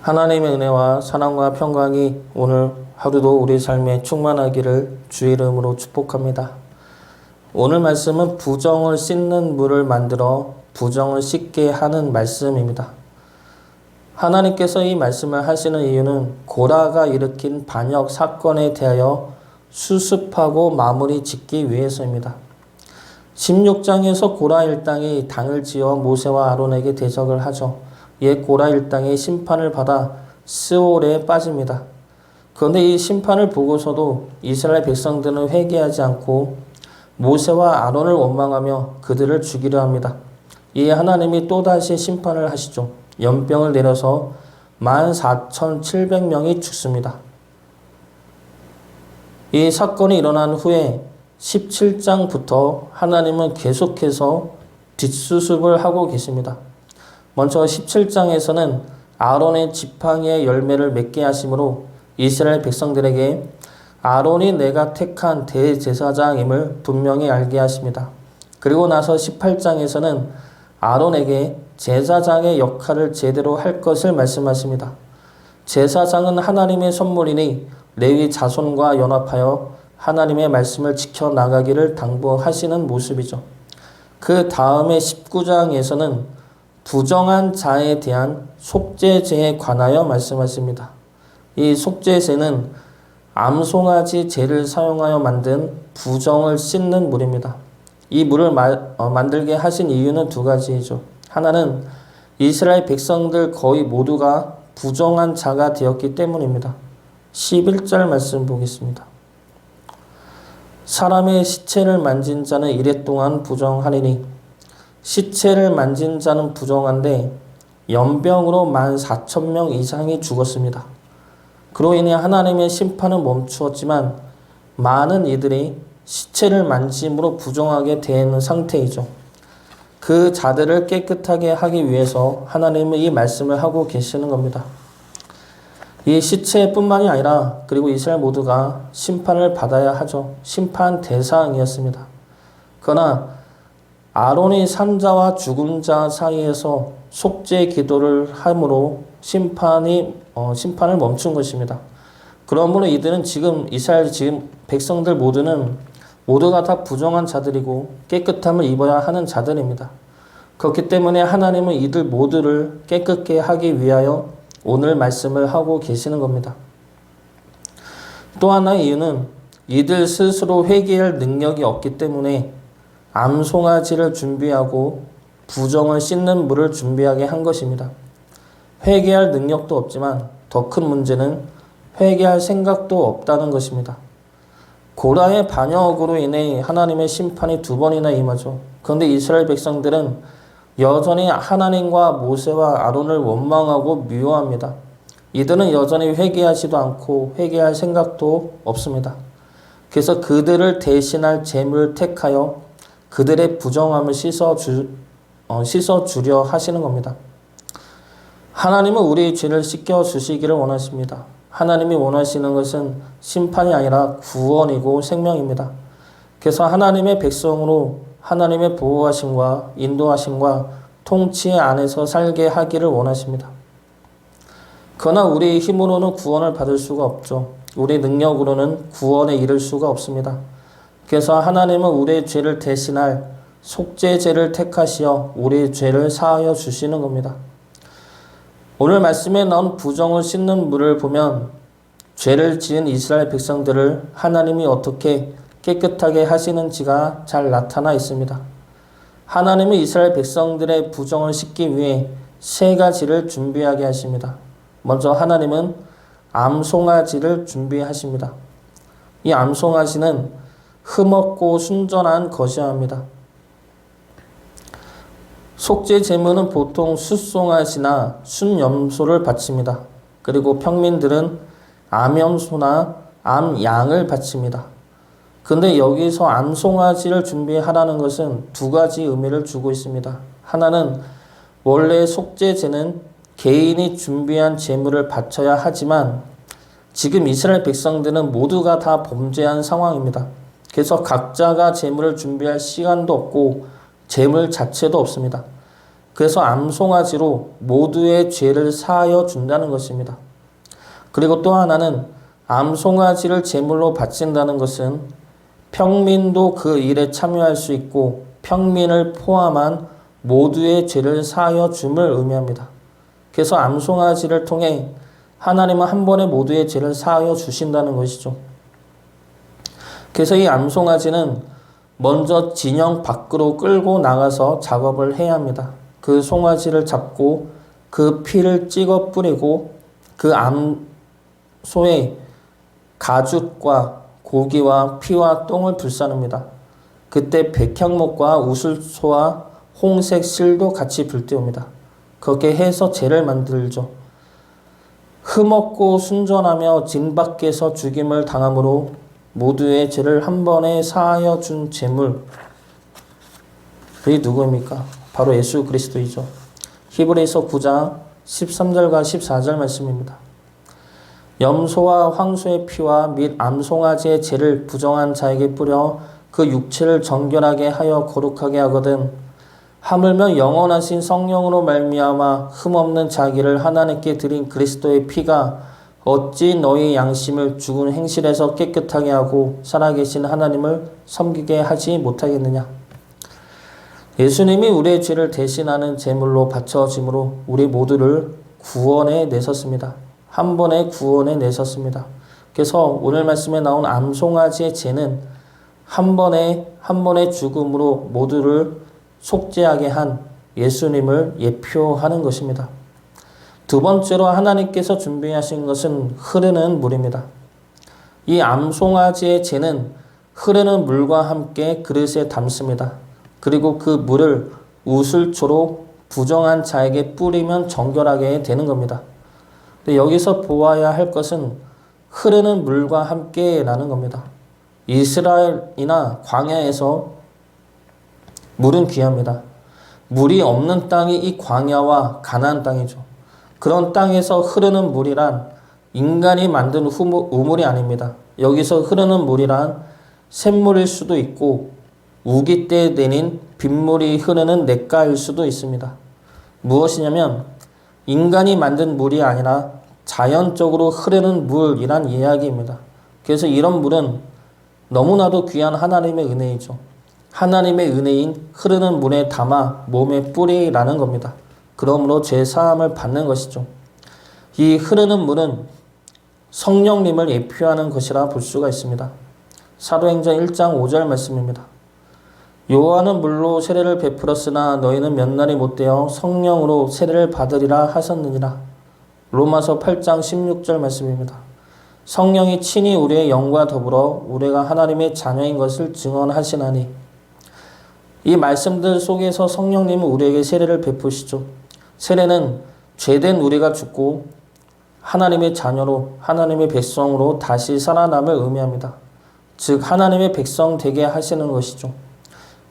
하나님의 은혜와 사랑과 평강이 오늘 하루도 우리 삶에 충만하기를 주의 이름으로 축복합니다. 오늘 말씀은 부정을 씻는 물을 만들어 부정을 씻게 하는 말씀입니다. 하나님께서 이 말씀을 하시는 이유는 고라가 일으킨 반역 사건에 대하여 수습하고 마무리 짓기 위해서입니다. 16장에서 고라 일당이 당을 지어 모세와 아론에게 대적을 하죠. 옛 고라 일당이 심판을 받아 스올에 빠집니다. 그런데 이 심판을 보고서도 이스라엘 백성들은 회개하지 않고 모세와 아론을 원망하며 그들을 죽이려 합니다. 이에 하나님이 또다시 심판을 하시죠. 연병을 내려서 14,700명이 죽습니다. 이 사건이 일어난 후에 17장부터 하나님은 계속해서 뒷수습을 하고 계십니다. 먼저 17장에서는 아론의 지팡이의 열매를 맺게 하심으로 이스라엘 백성들에게 아론이 내가 택한 대제사장임을 분명히 알게 하십니다. 그리고 나서 18장에서는 아론에게 제사장의 역할을 제대로 할 것을 말씀하십니다. 제사장은 하나님의 선물이니 레위 자손과 연합하여 하나님의 말씀을 지켜나가기를 당부하시는 모습이죠. 그 다음에 19장에서는 부정한 자에 대한 속죄제에 관하여 말씀하십니다. 이 속죄제는 암송아지 제를 사용하여 만든 부정을 씻는 물입니다. 이 물을 만들게 하신 이유는 두 가지이죠. 하나는 이스라엘 백성들 거의 모두가 부정한 자가 되었기 때문입니다. 11절 말씀 보겠습니다. 사람의 시체를 만진 자는 이래 동안 부정하리니 시체를 만진 자는 부정한데 연병으로 14,000명 이상이 죽었습니다. 그로 인해 하나님의 심판은 멈추었지만 많은 이들이 시체를 만짐으로 부정하게 된 상태이죠. 그 자들을 깨끗하게 하기 위해서 하나님은 이 말씀을 하고 계시는 겁니다. 이 시체뿐만이 아니라 그리고 이스라엘 모두가 심판을 받아야 하죠. 심판 대상이었습니다. 그러나 아론이 산자와 죽은 자 사이에서 속죄 기도를 함으로 심판을 멈춘 것입니다. 그러므로 이들은 이스라엘 백성들 모두가 다 부정한 자들이고 깨끗함을 입어야 하는 자들입니다. 그렇기 때문에 하나님은 이들 모두를 깨끗게 하기 위하여 오늘 말씀을 하고 계시는 겁니다. 또 하나의 이유는 이들 스스로 회개할 능력이 없기 때문에 암송아지를 준비하고 부정을 씻는 물을 준비하게 한 것입니다. 회개할 능력도 없지만 더 큰 문제는 회개할 생각도 없다는 것입니다. 고라의 반역으로 인해 하나님의 심판이 2번이나 임하죠. 그런데 이스라엘 백성들은 여전히 하나님과 모세와 아론을 원망하고 미워합니다. 이들은 여전히 회개하지도 않고 회개할 생각도 없습니다. 그래서 그들을 대신할 제물을 택하여 그들의 부정함을 씻어주려 하시는 겁니다. 하나님은 우리의 죄를 씻겨주시기를 원하십니다. 하나님이 원하시는 것은 심판이 아니라 구원이고 생명입니다. 그래서 하나님의 백성으로 하나님의 보호하심과 인도하심과 통치 안에서 살게 하기를 원하십니다. 그러나 우리의 힘으로는 구원을 받을 수가 없죠. 우리의 능력으로는 구원에 이를 수가 없습니다. 그래서 하나님은 우리의 죄를 대신할 속죄제를 택하시어 우리의 죄를 사하여 주시는 겁니다. 오늘 말씀에 나온 부정을 씻는 물을 보면 죄를 지은 이스라엘 백성들을 하나님이 어떻게 깨끗하게 하시는지가 잘 나타나 있습니다. 하나님은 이스라엘 백성들의 부정을 씻기 위해 3가지를 준비하게 하십니다. 먼저 하나님은 암송아지를 준비하십니다. 이 암송아지는 흠없고 순전한 것이어야 합니다. 속죄 제물은 보통 숫송아지나 순염소를 바칩니다. 그리고 평민들은 암염소나 암양을 바칩니다. 근데 여기서 암송아지를 준비하라는 것은 2가지 의미를 주고 있습니다. 하나는 원래 속죄제는 개인이 준비한 제물을 바쳐야 하지만 지금 이스라엘 백성들은 모두가 다 범죄한 상황입니다. 그래서 각자가 제물을 준비할 시간도 없고 제물 자체도 없습니다. 그래서 암송아지로 모두의 죄를 사하여 준다는 것입니다. 그리고 또 하나는 암송아지를 제물로 바친다는 것은 평민도 그 일에 참여할 수 있고 평민을 포함한 모두의 죄를 사하여 줌을 의미합니다. 그래서 암송아지를 통해 하나님은 한 번에 모두의 죄를 사하여 주신다는 것이죠. 그래서 이 암송아지는 먼저 진영 밖으로 끌고 나가서 작업을 해야 합니다. 그 송아지를 잡고 그 피를 찍어 뿌리고 그 암소의 가죽과 고기와 피와 똥을 불사릅니다. 그때 백향목과 우슬소와 홍색 실도 같이 불태웁니다. 그렇게 해서 제를 만들죠. 흠없고 순전하며 진 밖에서 죽임을 당함으로 모두의 죄를 한 번에 사하여 준 제물. 그게 누구입니까? 바로 예수 그리스도이죠. 히브리서 9장 13절과 14절 말씀입니다. 염소와 황소의 피와 및 암송아지의 죄를 부정한 자에게 뿌려 그 육체를 정결하게 하여 거룩하게 하거든 하물며 영원하신 성령으로 말미암아 흠없는 자기를 하나님께 드린 그리스도의 피가 어찌 너희 양심을 죽은 행실에서 깨끗하게 하고 살아계신 하나님을 섬기게 하지 못하겠느냐. 예수님이 우리의 죄를 대신하는 제물로 바쳐짐으로 우리 모두를 구원에 내셨습니다. 한 번에 구원에 내셨습니다. 그래서 오늘 말씀에 나온 암송아지의 죄는 한 번의 죽음으로 모두를 속죄하게 한 예수님을 예표하는 것입니다. 두 번째로 하나님께서 준비하신 것은 흐르는 물입니다. 이 암송아지의 죄는 흐르는 물과 함께 그릇에 담습니다. 그리고 그 물을 우슬초로 부정한 자에게 뿌리면 정결하게 되는 겁니다. 근데 여기서 보아야 할 것은 흐르는 물과 함께라는 겁니다. 이스라엘이나 광야에서 물은 귀합니다. 물이 없는 땅이 이 광야와 가나안 땅이죠. 그런 땅에서 흐르는 물이란 인간이 만든 우물이 아닙니다. 여기서 흐르는 물이란 샘물일 수도 있고 우기 때 내린 빗물이 흐르는 냇가일 수도 있습니다. 무엇이냐면 인간이 만든 물이 아니라 자연적으로 흐르는 물이란 이야기입니다. 그래서 이런 물은 너무나도 귀한 하나님의 은혜이죠. 하나님의 은혜인 흐르는 물에 담아 몸에 뿌리라는 겁니다. 그러므로 죄 사함을 받는 것이죠. 이 흐르는 물은 성령님을 예표하는 것이라 볼 수가 있습니다. 사도행전 1장 5절 말씀입니다. 요한은 물로 세례를 베풀었으나 너희는 몇 날이 못되어 성령으로 세례를 받으리라 하셨느니라. 로마서 8장 16절 말씀입니다. 성령이 친히 우리의 영과 더불어 우리가 하나님의 자녀인 것을 증언하시나니. 이 말씀들 속에서 성령님은 우리에게 세례를 베푸시죠. 세례는 죄된 우리가 죽고 하나님의 자녀로 하나님의 백성으로 다시 살아남을 의미합니다. 즉 하나님의 백성 되게 하시는 것이죠.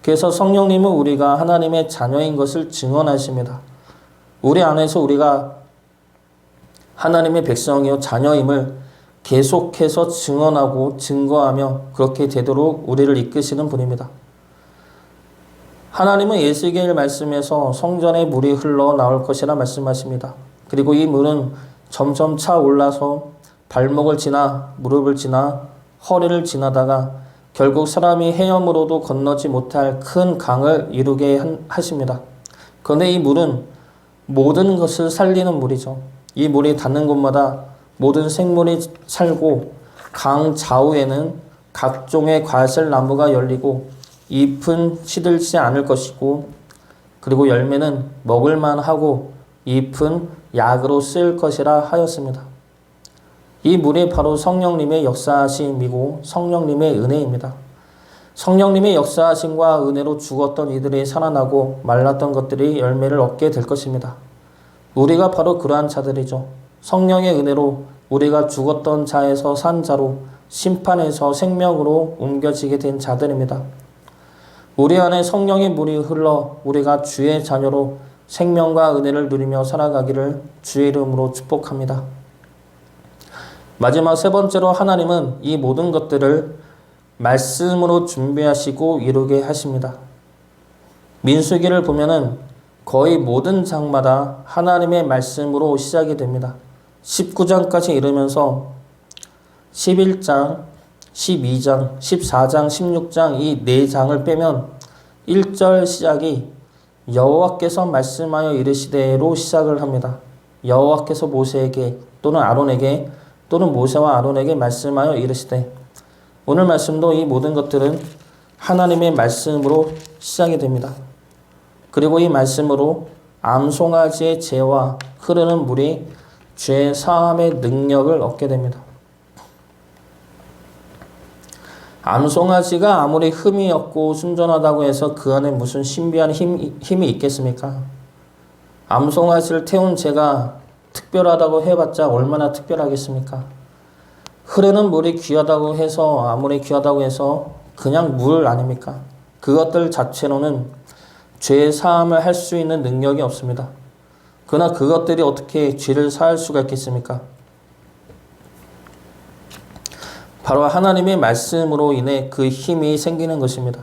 그래서 성령님은 우리가 하나님의 자녀인 것을 증언하십니다. 우리 안에서 우리가 하나님의 백성이요 자녀임을 계속해서 증언하고 증거하며 그렇게 되도록 우리를 이끄시는 분입니다. 하나님은 예수계의 말씀에서 성전에 물이 흘러 나올 것이라 말씀하십니다. 그리고 이 물은 점점 차올라서 발목을 지나 무릎을 지나 허리를 지나다가 결국 사람이 헤엄으로도 건너지 못할 큰 강을 이루게 하십니다. 그런데 이 물은 모든 것을 살리는 물이죠. 이 물이 닿는 곳마다 모든 생물이 살고 강 좌우에는 각종의 과실나무가 열리고 잎은 시들지 않을 것이고 그리고 열매는 먹을만 하고 잎은 약으로 쓰일 것이라 하였습니다. 이 물이 바로 성령님의 역사하심이고 성령님의 은혜입니다. 성령님의 역사하심과 은혜로 죽었던 이들이 살아나고 말랐던 것들이 열매를 얻게 될 것입니다. 우리가 바로 그러한 자들이죠. 성령의 은혜로 우리가 죽었던 자에서 산 자로 심판에서 생명으로 옮겨지게 된 자들입니다. 우리 안에 성령의 물이 흘러 우리가 주의 자녀로 생명과 은혜를 누리며 살아가기를 주의 이름으로 축복합니다. 마지막 세 번째로 하나님은 이 모든 것들을 말씀으로 준비하시고 이루게 하십니다. 민수기를 보면은 거의 모든 장마다 하나님의 말씀으로 시작이 됩니다. 19장까지 이르면서 11장, 12장, 14장, 16장 이 4장을 빼면 1절 시작이 여호와께서 말씀하여 이르시되로 시작을 합니다. 여호와께서 모세에게 또는 아론에게 또는 모세와 아론에게 말씀하여 이르시되, 오늘 말씀도 이 모든 것들은 하나님의 말씀으로 시작이 됩니다. 그리고 이 말씀으로 암송아지의 재와 흐르는 물이 죄 사함의 능력을 얻게 됩니다. 암송아지가 아무리 흠이 없고 순전하다고 해서 그 안에 무슨 신비한 힘이 있겠습니까? 암송아지를 태운 죄가 특별하다고 해봤자 얼마나 특별하겠습니까? 흐르는 물이 귀하다고 해서, 아무리 귀하다고 해서 그냥 물 아닙니까? 그것들 자체로는 죄 사함을 할 수 있는 능력이 없습니다. 그러나 그것들이 어떻게 죄를 사할 수가 있겠습니까? 바로 하나님의 말씀으로 인해 그 힘이 생기는 것입니다.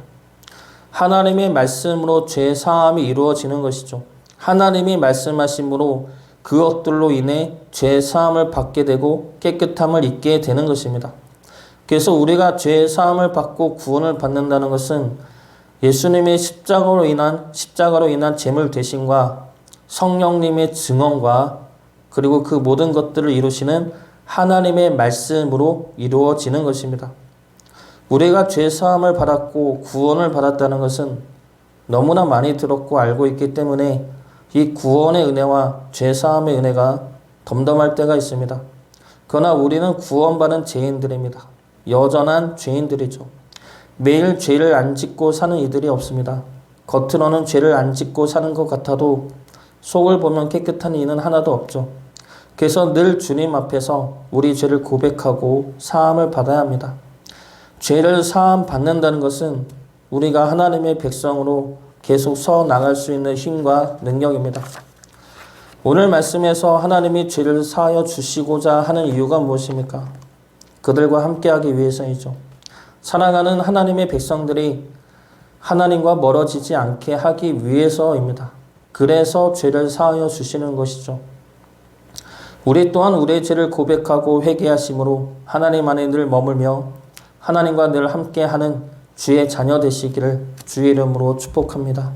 하나님의 말씀으로 죄 사함이 이루어지는 것이죠. 하나님이 말씀하심으로 그것들로 인해 죄 사함을 받게 되고 깨끗함을 입게 되는 것입니다. 그래서 우리가 죄 사함을 받고 구원을 받는다는 것은 예수님의 십자가로 인한 제물 대신과 성령님의 증언과 그리고 그 모든 것들을 이루시는 하나님의 말씀으로 이루어지는 것입니다. 우리가 죄 사함을 받았고 구원을 받았다는 것은 너무나 많이 들었고 알고 있기 때문에 이 구원의 은혜와 죄 사함의 은혜가 덤덤할 때가 있습니다. 그러나 우리는 구원받은 죄인들입니다. 여전한 죄인들이죠. 매일 죄를 안 짓고 사는 이들이 없습니다. 겉으로는 죄를 안 짓고 사는 것 같아도 속을 보면 깨끗한 이는 하나도 없죠. 그래서 늘 주님 앞에서 우리 죄를 고백하고 사함을 받아야 합니다. 죄를 사함 받는다는 것은 우리가 하나님의 백성으로 계속 서 나갈 수 있는 힘과 능력입니다. 오늘 말씀에서 하나님이 죄를 사하여 주시고자 하는 이유가 무엇입니까? 그들과 함께하기 위해서이죠. 사랑하는 하나님의 백성들이 하나님과 멀어지지 않게 하기 위해서입니다. 그래서 죄를 사하여 주시는 것이죠. 우리 또한 우리의 죄를 고백하고 회개하심으로 하나님 안에 늘 머물며 하나님과 늘 함께하는 주의 자녀 되시기를 주의 이름으로 축복합니다.